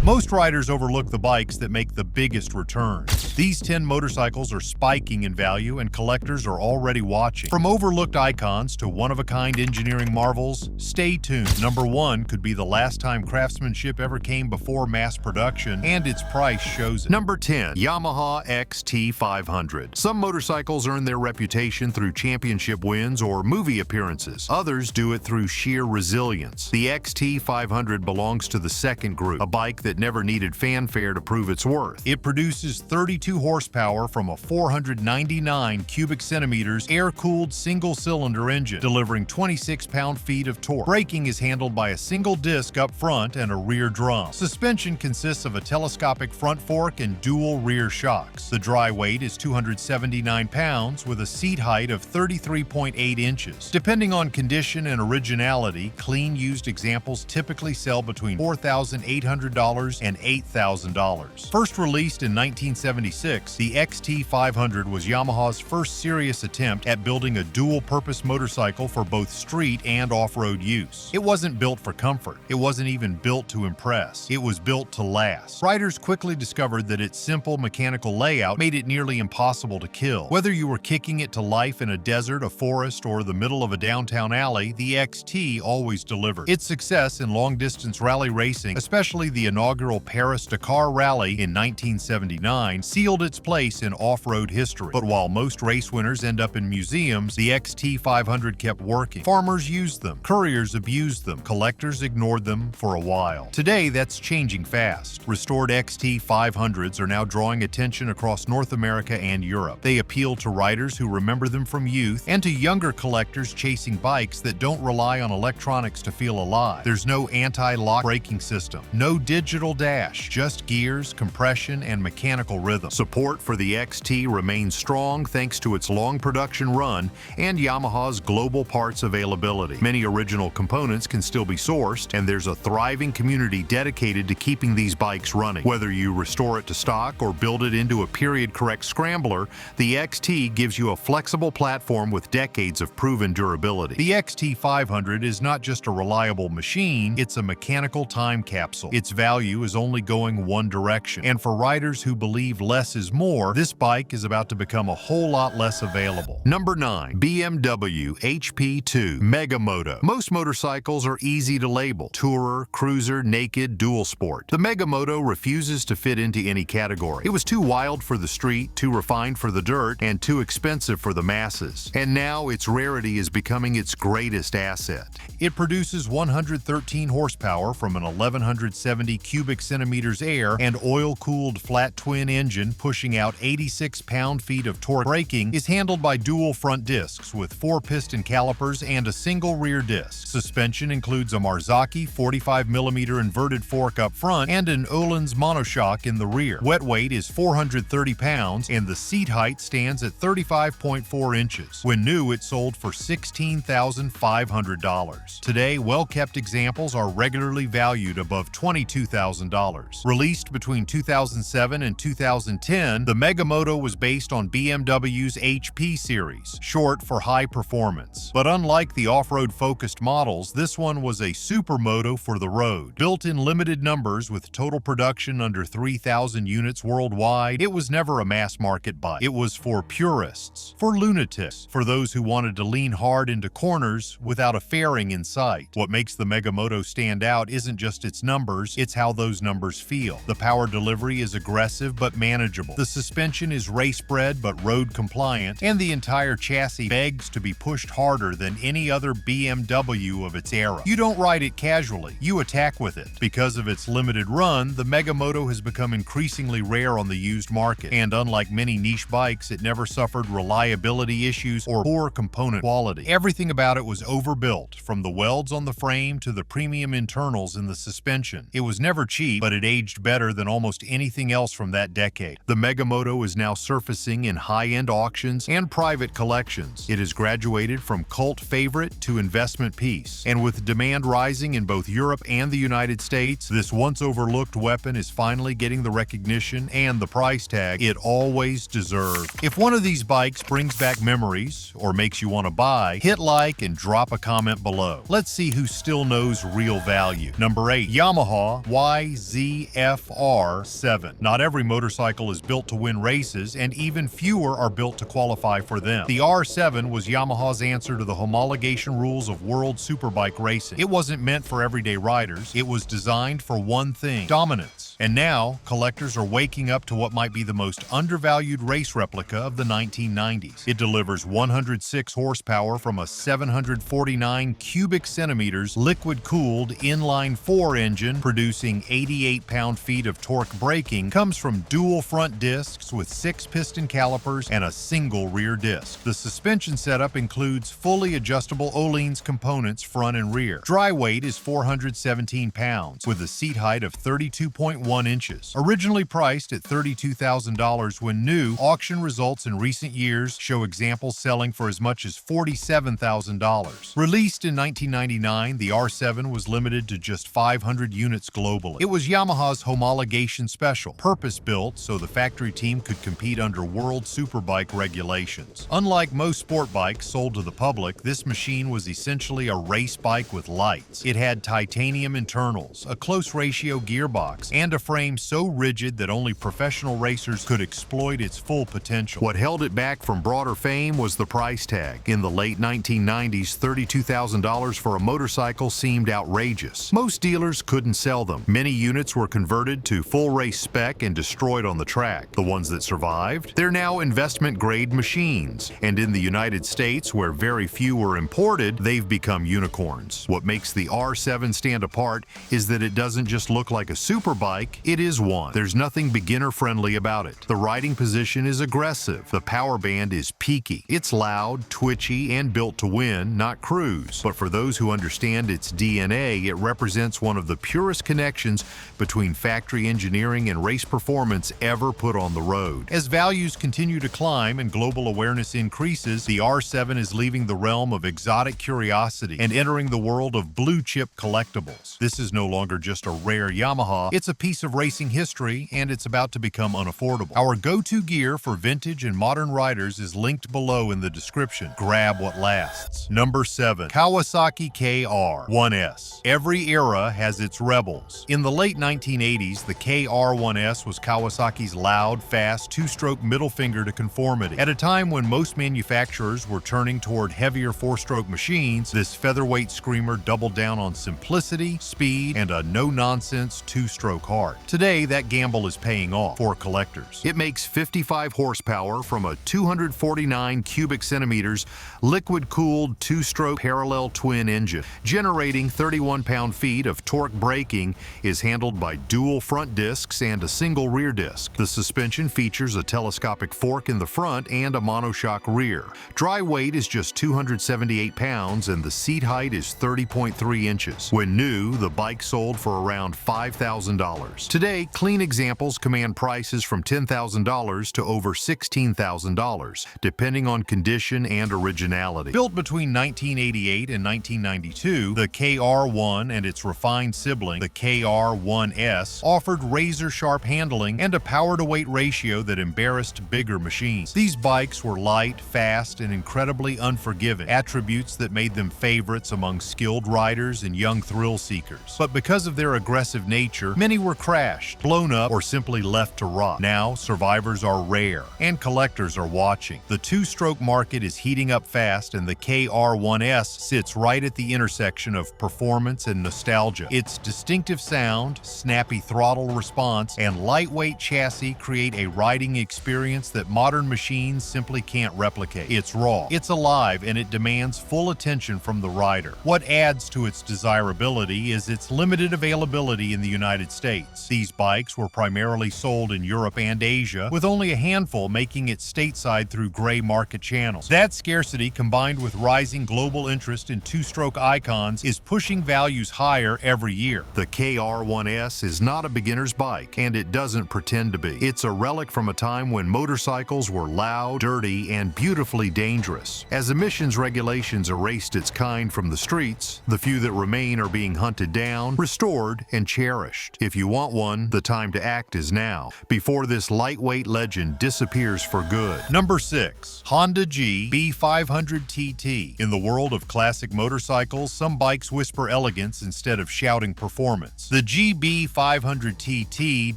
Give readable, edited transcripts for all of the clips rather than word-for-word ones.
Most riders overlook the bikes that make the biggest returns. These 10 motorcycles are spiking in value and collectors are already watching. From overlooked icons to one-of-a-kind engineering marvels, stay tuned. Number 1 could be the last time craftsmanship ever came before mass production, and its price shows it. Number 10. Yamaha XT 500. Some motorcycles earn their reputation through championship wins or movie appearances. Others do it through sheer resilience. The XT 500 belongs to the second group, a bike that never needed fanfare to prove its worth. It produces 32 horsepower from a 499 cubic centimeters air-cooled single-cylinder engine, delivering 26 pound-feet of torque. Braking is handled by a single disc up front and a rear drum. Suspension consists of a telescopic front fork and dual rear shocks. The dry weight is 279 pounds with a seat height of 33.8 inches. Depending on condition and originality, clean used examples typically sell between $4,800 and $8,000. First released in 1976, the XT 500 was Yamaha's first serious attempt at building a dual-purpose motorcycle for both street and off-road use. It wasn't built for comfort. It wasn't even built to impress. It was built to last. Riders quickly discovered that its simple mechanical layout made it nearly impossible to kill. Whether you were kicking it to life in a desert, a forest, or the middle of a downtown alley, the XT always delivered. Its success in long-distance rally racing, especially the inaugural Paris-Dakar Rally in 1979, sealed its place in off-road history. But while most race winners end up in museums, the XT 500 kept working. Farmers used them, couriers abused them, collectors ignored them for a while. Today, that's changing fast. Restored XT 500s are now drawing attention across North America and Europe. They appeal to riders who remember them from youth and to younger collectors chasing bikes that don't rely on electronics to feel alive. There's no anti-lock braking system, no digital dash, just gears, compression, and mechanical rhythm. Support for the XT remains strong thanks to its long production run and Yamaha's global parts availability. Many original components can still be sourced, and there's a thriving community dedicated to keeping these bikes running. Whether you restore it to stock or build it into a period-correct scrambler, the XT gives you a flexible platform with decades of proven durability. The XT 500 is not just a reliable machine, it's a mechanical time capsule. Its value is only going one direction, and for riders who believe less is more, this bike is about to become a whole lot less available. Number 9. BMW HP2 MegaMoto. Most motorcycles are easy to label: tourer, cruiser, naked, dual sport. The MegaMoto refuses to fit into any category. It was too wild for the street, too refined for the dirt, and too expensive for the masses. And now its rarity is becoming its greatest asset. It produces 113 horsepower from an 1170 cubic centimeters air and oil-cooled flat twin engine pushing out 86 pound-feet of torque. Braking is handled by dual front discs with 4 piston calipers and a single rear disc. Suspension includes a Marzocchi 45mm inverted fork up front and an Öhlins monoshock in the rear. Wet weight is 430 pounds and the seat height stands at 35.4 inches. When new, it sold for $16,500. Today, well-kept examples are regularly valued above $22,000. Released between 2007 and 2010, the MegaMoto was based on BMW's HP series, short for high performance. But unlike the off-road focused models, this one was a supermoto for the road. Built in limited numbers with total production under 3,000 units worldwide, it was never a mass-market bike. It was for purists, for lunatics, for those who wanted to lean hard into corners without a fairing in sight. What makes the MegaMoto stand out isn't just its numbers, it's how those numbers feel. The power delivery is aggressive but manageable. The suspension is race-bred but road-compliant, and the entire chassis begs to be pushed harder than any other BMW of its era. You don't ride it casually, you attack with it. Because of its limited run, the MegaMoto has become increasingly rare on the used market, and unlike many niche bikes, it never suffered reliability issues or poor component quality. Everything about it was overbuilt, from the welds on the frame to the premium internals in the suspension. It was never cheap, but it aged better than almost anything else from that decade. The MegaMoto is now surfacing in high-end auctions and private collections. It has graduated from cult favorite to investment piece, and with demand rising in both Europe and the United States, this once overlooked weapon is finally getting the recognition and the price tag it always deserved. If one of these bikes brings back memories or makes you want to buy, hit like and drop a comment below. Let's see who still knows real value. Number 8. Yamaha YZF-R7. Not every motorcycle is built to win races, and even fewer are built to qualify for them. The R7 was Yamaha's answer to the homologation rules of world superbike racing. It wasn't meant for everyday riders. It was designed for one thing: dominance. And now, collectors are waking up to what might be the most undervalued race replica of the 1990s. It delivers 106 horsepower from a 749 cubic centimeters liquid-cooled inline-4 engine, producing 88 pound-feet of torque braking, comes from dual front discs with 6 piston calipers and a single rear disc. The suspension setup includes fully adjustable Öhlins components front and rear. Dry weight is 417 pounds, with a seat height of 32.1 inches. Originally priced at $32,000 when new, auction results in recent years show examples selling for as much as $47,000. Released in 1999, the R7 was limited to just 500 units globally. It was Yamaha's homologation special, purpose-built so the factory team could compete under world superbike regulations. Unlike most sport bikes sold to the public, this machine was essentially a race bike with lights. It had titanium internals, a close ratio gearbox, and a frame so rigid that only professional racers could exploit its full potential. What held it back from broader fame was the price tag. In the late 1990s, $32,000 for a motorcycle seemed outrageous. Most dealers couldn't sell them. Many units were converted to full race spec and destroyed on the track. The ones that survived? They're now investment-grade machines. And in the United States, where very few were imported, they've become unicorns. What makes the R7 stand apart is that it doesn't just look like a superbike, it is one. There's nothing beginner-friendly about it. The riding position is aggressive. The power band is peaky. It's loud, twitchy, and built to win, not cruise. But for those who understand its DNA, it represents one of the purest connections between factory engineering and race performance ever put on the road. As values continue to climb and global awareness increases, the R7 is leaving the realm of exotic curiosity and entering the world of blue-chip collectibles. This is no longer just a rare Yamaha, it's a piece of racing history, and it's about to become unaffordable. Our go-to gear for vintage and modern riders is linked below in the description. Grab what lasts. Number 7. Kawasaki KR1S. Every era has its rebels. In the late 1980s, the KR1S was Kawasaki's loud, fast, two-stroke middle finger to conformity. At a time when most manufacturers were turning toward heavier four-stroke machines, this featherweight screamer doubled down on simplicity, speed, and a no-nonsense two-stroke heart. Today, that gamble is paying off for collectors. It makes 55 horsepower from a 249 cubic centimeters liquid-cooled two-stroke parallel twin engine. Generating 31 pound-feet of torque braking, is handled by dual front discs and a single rear disc. The suspension features a telescopic fork in the front and a monoshock rear. Dry weight is just 278 pounds and the seat height is 30.3 inches. When new, the bike sold for around $5,000. Today, clean examples command prices from $10,000 to over $16,000, depending on condition and originality. Built between 1988 and 1992, the KR1 and its refined sibling, the KR1S, offered razor-sharp handling and a power-to-weight ratio that embarrassed bigger machines. These bikes were light, fast, and incredibly unforgiving, attributes that made them favorites among skilled riders and young thrill seekers. But because of their aggressive nature, many were crashed, blown up, or simply left to rot. Now, survivors are rare, and collectors are watching. The two-stroke market is heating up fast, and the KR1S sits right at the intersection of performance and nostalgia. Its distinctive sound, snappy throttle response, and lightweight chassis create a riding experience that modern machines simply can't replicate. It's raw, it's alive, and it demands full attention from the rider. What adds to its desirability is its limited availability in the United States. States. These bikes were primarily sold in Europe and Asia, with only a handful making it stateside through gray market channels. That scarcity, combined with rising global interest in two-stroke icons, is pushing values higher every year. The KR1S is not a beginner's bike, and it doesn't pretend to be. It's a relic from a time when motorcycles were loud, dirty, and beautifully dangerous. As emissions regulations erased its kind from the streets, the few that remain are being hunted down, restored, and cherished. If you want one, the time to act is now, before this lightweight legend disappears for good. Number 6. Honda GB500TT. In the world of classic motorcycles, some bikes whisper elegance instead of shouting performance. The GB500TT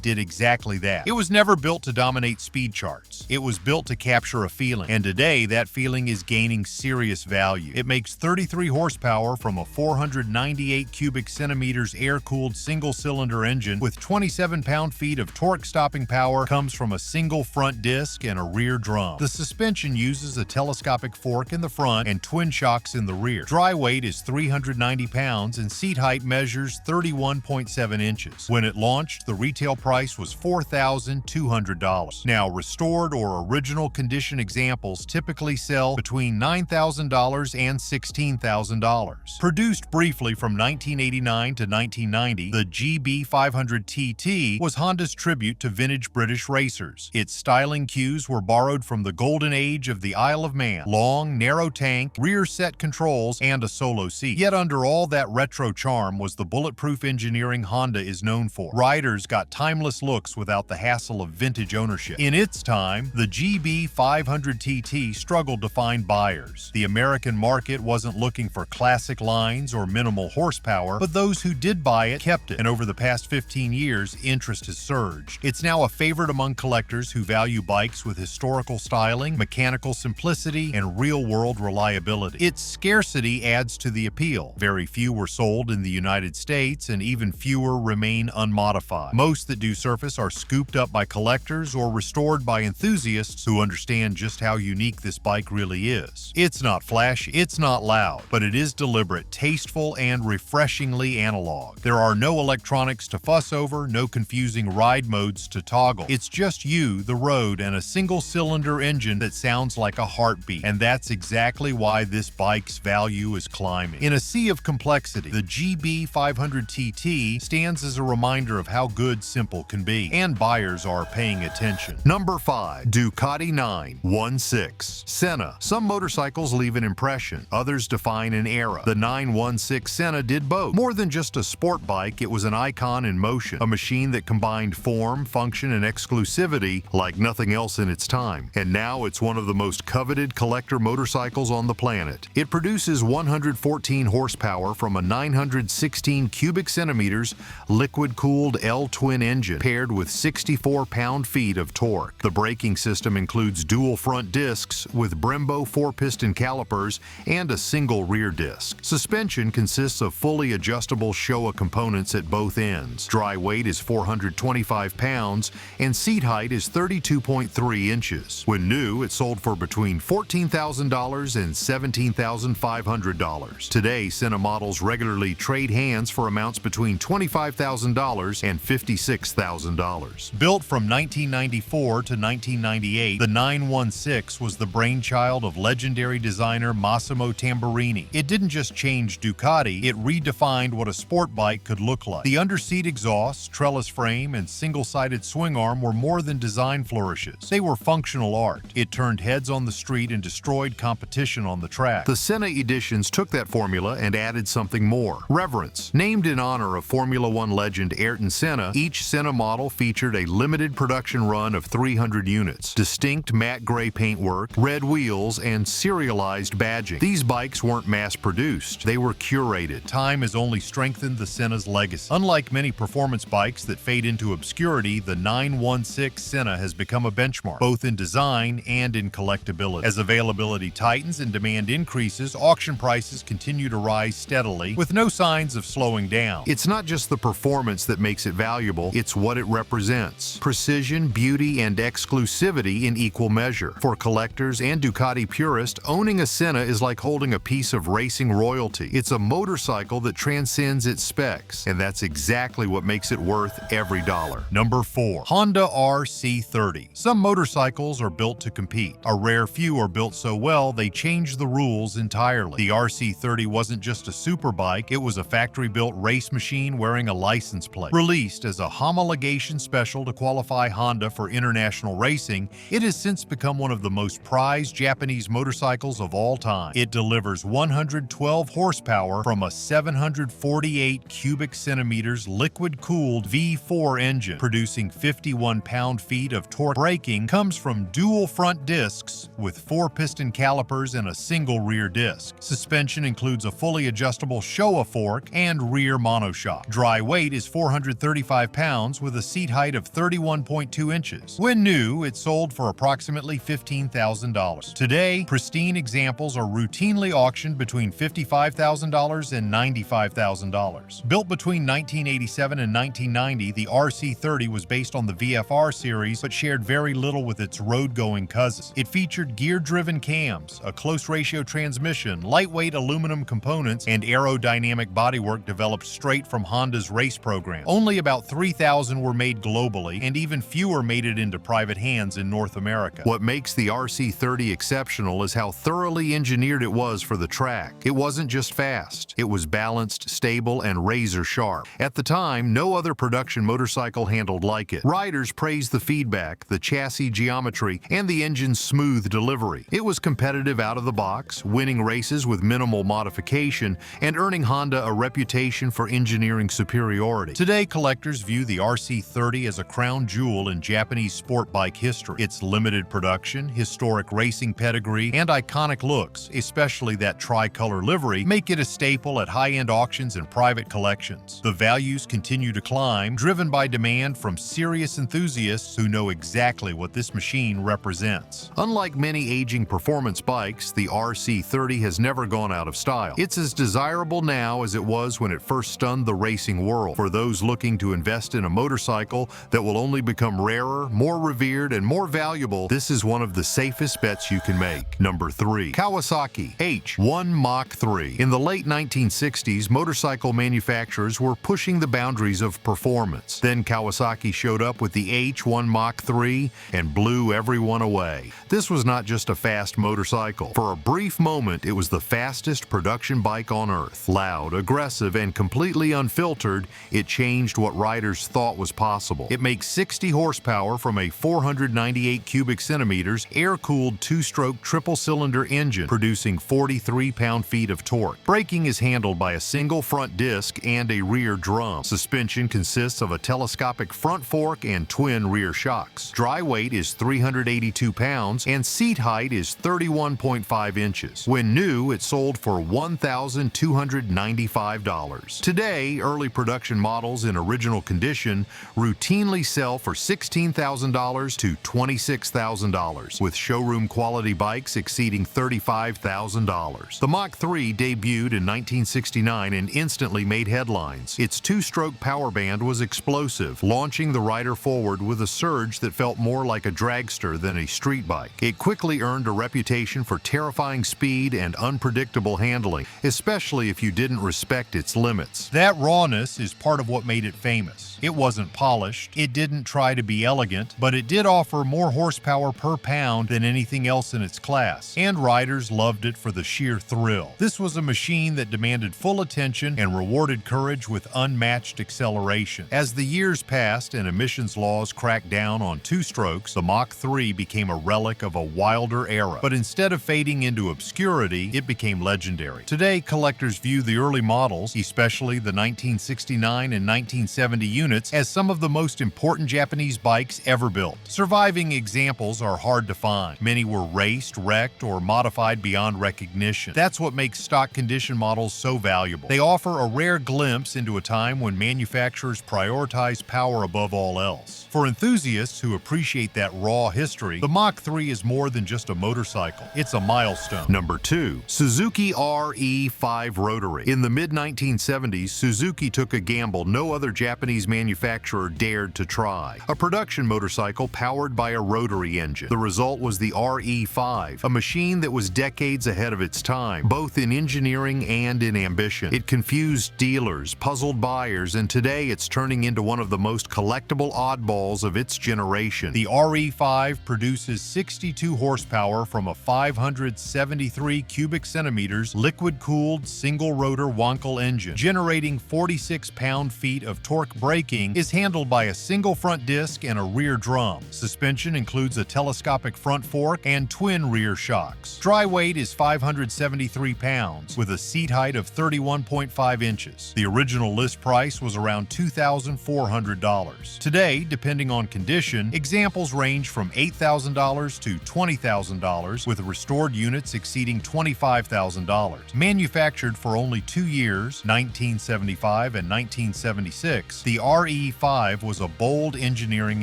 did exactly that. It was never built to dominate speed charts. It was built to capture a feeling, and today that feeling is gaining serious value. It makes 33 horsepower from a 498 cubic centimeters air-cooled single-cylinder engine with 27 pound-feet of torque-stopping power, comes from a single front disc and a rear drum. The suspension uses a telescopic fork in the front and twin shocks in the rear. Dry weight is 390 pounds and seat height measures 31.7 inches. When it launched, the retail price was $4,200. Now, restored or original condition examples typically sell between $9,000 and $16,000. Produced briefly from 1989 to 1990, the GB500TT was Honda's tribute to vintage British racers. Its styling cues were borrowed from the golden age of the Isle of Man: long, narrow tank, rear set controls, and a solo seat. Yet under all that retro charm was the bulletproof engineering Honda is known for. Riders got timeless looks without the hassle of vintage ownership. In its time, the GB500TT struggled to find buyers. The American market wasn't looking for classic lines or minimal horsepower, but those who did buy it kept it, and over the past 15 years, interest has surged. It's now a favorite among collectors who value bikes with historical styling, mechanical simplicity, and real-world reliability. Its scarcity adds to the appeal. Very few were sold in the United States, and even fewer remain unmodified. Most that do surface are scooped up by collectors or restored by enthusiasts who understand just how unique this bike really is. It's not flashy, it's not loud, but it is deliberate, tasteful, and refreshingly analog. There are no electronics to fuss over, no confusing ride modes to toggle. It's just you, the road, and a single-cylinder engine that sounds like a heartbeat. And that's exactly why this bike's value is climbing. In a sea of complexity, the GB500TT stands as a reminder of how good simple can be, and buyers are paying attention. Number 5. Ducati 916. Senna. Some motorcycles leave an impression, others define an era. The 916 Senna did both. More than just a sport bike, it was an icon in motion, a machine that combined form, function, and exclusivity like nothing else in its time. And now it's one of the most coveted collector motorcycles on the planet. It produces 114 horsepower from a 916 cubic centimeters liquid-cooled L-twin engine paired with 64 pound-feet of torque. The braking system includes dual front discs with Brembo 4-piston calipers and a single rear disc. Suspension consists of fully adjustable Showa components at both ends. Dry weight is 425 pounds and seat height is 32.3 inches. When new, it sold for between $14,000 and $17,500. Today, Senna models regularly trade hands for amounts between $25,000 and $56,000. Built from 1994 to 1998, the 916 was the brainchild of legendary designer Massimo Tamburini. It didn't just change Ducati, it redefined what a sport bike could look like. The underseat exhaust, trellis frame, and single-sided swing arm were more than design flourishes. They were functional art. It turned heads on the street and destroyed competition on the track. The Senna editions took that formula and added something more: reverence. Named in honor of Formula One legend Ayrton Senna, each Senna model featured a limited production run of 300 units, distinct matte gray paintwork, red wheels, and serialized badging. These bikes weren't mass-produced, they were curated. Time has only strengthened the Senna's legacy. Unlike many performance bikes that fade into obscurity, the 916 Senna has become a benchmark, both in design and in collectability. As availability tightens and demand increases, auction prices continue to rise steadily, with no signs of slowing down. It's not just the performance that makes it valuable, it's what it represents: precision, beauty, and exclusivity in equal measure. For collectors and Ducati purists, owning a Senna is like holding a piece of racing royalty. It's a motorcycle that transcends its specs, and that's exactly what makes makes it worth every dollar. Number 4. Honda RC30. Some motorcycles are built to compete. A rare few are built so well they change the rules entirely. The RC30 wasn't just a superbike, it was a factory-built race machine wearing a license plate. Released as a homologation special to qualify Honda for international racing, it has since become one of the most prized Japanese motorcycles of all time. It delivers 112 horsepower from a 748 cubic centimeters liquid-cooled V4 engine, producing 51 pound-feet of torque. Braking comes from dual front discs with 4 piston calipers and a single rear disc. Suspension includes a fully adjustable Showa fork and rear monoshock. Dry weight is 435 pounds with a seat height of 31.2 inches. When new, it sold for approximately $15,000. Today, pristine examples are routinely auctioned between $55,000 and $95,000. Built between 1987 and 1990, the RC30 was based on the VFR series but shared very little with its road-going cousins. It featured gear-driven cams, a close-ratio transmission, lightweight aluminum components, and aerodynamic bodywork developed straight from Honda's race program. Only about 3,000 were made globally, and even fewer made it into private hands in North America. What makes the RC30 exceptional is how thoroughly engineered it was for the track. It wasn't just fast, it was balanced, stable, and razor-sharp. At the time, no other production motorcycle handled like it. Riders praised the feedback, the chassis geometry, and the engine's smooth delivery. It was competitive out of the box, winning races with minimal modification, and earning Honda a reputation for engineering superiority. Today, collectors view the RC30 as a crown jewel in Japanese sport bike history. Its limited production, historic racing pedigree, and iconic looks, especially that tricolor livery, make it a staple at high-end auctions and private collections. The values continue to climb, driven by demand from serious enthusiasts who know exactly what this machine represents. Unlike many aging performance bikes, the RC30 has never gone out of style. It's as desirable now as it was when it first stunned the racing world. For those looking to invest in a motorcycle that will only become rarer, more revered, and more valuable, this is one of the safest bets you can make. Number 3. Kawasaki H1 Mach 3. In the late 1960s, motorcycle manufacturers were pushing the boundaries of performance. Then Kawasaki showed up with the H1 Mach 3 and blew everyone away. This was not just a fast motorcycle. For a brief moment, it was the fastest production bike on earth. Loud, aggressive, and completely unfiltered, it changed what riders thought was possible. It makes 60 horsepower from a 498 cubic centimeters air-cooled 2-stroke triple-cylinder engine, producing 43 pound-feet of torque. Braking is handled by a single front disc and a rear drum. Suspension consists of a telescopic front fork and twin rear shocks. Dry weight is 382 pounds and seat height is 31.5 inches. When new, it sold for $1,295. Today, early production models in original condition routinely sell for $16,000 to $26,000, with showroom quality bikes exceeding $35,000. The Mach 3 debuted in 1969 and instantly made headlines. Its 2-stroke power band was explosive, launching the rider forward with a surge that felt more like a dragster than a street bike. It quickly earned a reputation for terrifying speed and unpredictable handling, especially if you didn't respect its limits. That rawness is part of what made it famous. It wasn't polished, it didn't try to be elegant, but it did offer more horsepower per pound than anything else in its class, and riders loved it for the sheer thrill. This was a machine that demanded full attention and rewarded courage with unmatched acceleration. As the years passed and emissions laws cracked down on 2-strokes, the Mach 3 became a relic of a wilder era. But instead of fading into obscurity, it became legendary. Today, collectors view the early models, especially the 1969 and 1970 units, as some of the most important Japanese bikes ever built. Surviving examples are hard to find. Many were raced, wrecked, or modified beyond recognition. That's what makes stock condition models so valuable. They offer a rare glimpse into a time when manufacturers prioritized power above all else. For enthusiasts who appreciate that raw history, the Mach 3 is more than just a motorcycle. It's a milestone. Number 2. Suzuki RE5 Rotary. In the mid-1970s, Suzuki took a gamble no other Japanese manufacturer dared to try. A production motorcycle powered by a rotary engine. The result was the RE5, a machine that was decades ahead of its time, both in engineering and in ambition. It confused dealers, puzzled buyers, and today today it's turning into one of the most collectible oddballs of its generation. The RE5 produces 62 horsepower from a 573 cubic centimeters liquid-cooled single-rotor Wankel engine. Generating 46 pound-feet of torque braking, is handled by a single front disc and a rear drum. Suspension includes a telescopic front fork and twin rear shocks. Dry weight is 573 pounds, with a seat height of 31.5 inches. The original list price was around $2,400. Today, depending on condition, examples range from $8,000 to $20,000, with restored units exceeding $25,000. Manufactured for only 2 years, 1975 and 1976, the RE5 was a bold engineering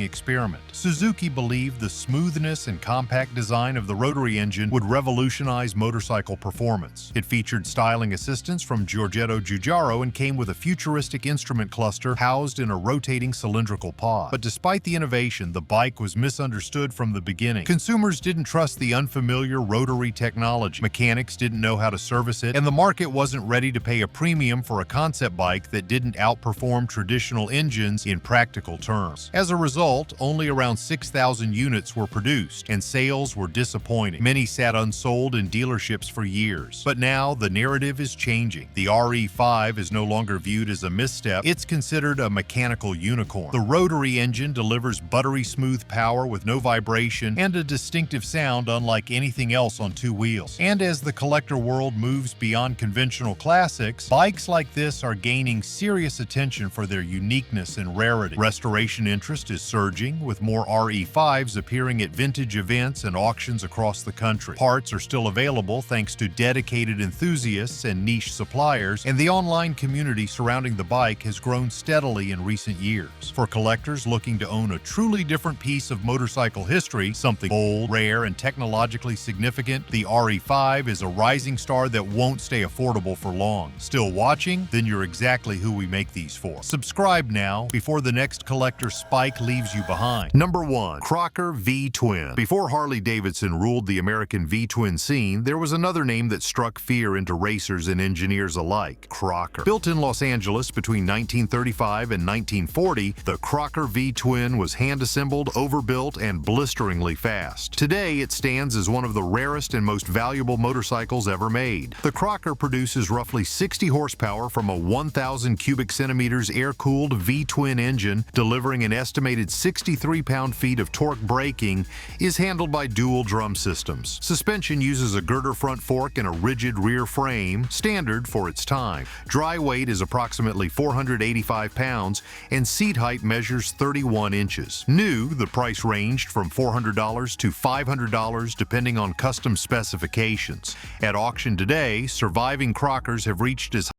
experiment. Suzuki believed the smoothness and compact design of the rotary engine would revolutionize motorcycle performance. It featured styling assistance from Giorgetto Giugiaro and came with a futuristic instrument cluster housed in a rotating cylindrical pod. But despite the innovation, the bike was misunderstood from the beginning. Consumers didn't trust the unfamiliar rotary technology. Mechanics didn't know how to service it, and the market wasn't ready to pay a premium for a concept bike that didn't outperform traditional engines in practical terms. As a result, only around 6,000 units were produced, and sales were disappointing. Many sat unsold in dealerships for years. But now, the narrative is changing. The RE5 is no longer viewed as a misstep. It's considered a mechanical unicorn. The rotary engine delivers buttery smooth power with no vibration and a distinctive sound unlike anything else on two wheels. And as the collector world moves beyond conventional classics, bikes like this are gaining serious attention for their uniqueness and rarity. Restoration interest is surging, with more RE5s appearing at vintage events and auctions across the country. Parts are still available thanks to dedicated enthusiasts and niche suppliers, and the online community surrounding the bike has grown steadily in recent years. For collectors looking to own a truly different piece of motorcycle history, something bold, rare, and technologically significant, the RE5 is a rising star that won't stay affordable for long. Still watching? Then you're exactly who we make these for. Subscribe now before the next collector spike leaves you behind. Number 1. Crocker V-Twin. Before Harley-Davidson ruled the American V-Twin scene, there was another name that struck fear into racers and engineers alike: Crocker. Built in Los Angeles between 1935 and 1940, the Crocker V-Twin was hand-assembled, overbuilt, and blisteringly fast. Today, it stands as one of the rarest and most valuable motorcycles ever made. The Crocker produces roughly 60 horsepower from a 1,000 cubic centimeters air-cooled V-Twin engine, delivering an estimated 63 pound-feet of torque braking, is handled by dual drum systems. Suspension uses a girder front fork and a rigid rear frame, standard for its time. Dry weight is approximately 485 pounds, and seat height measures 31 inches. New, the price ranged from $400 to $500 depending on custom specifications. At auction today, surviving Crockers have reached as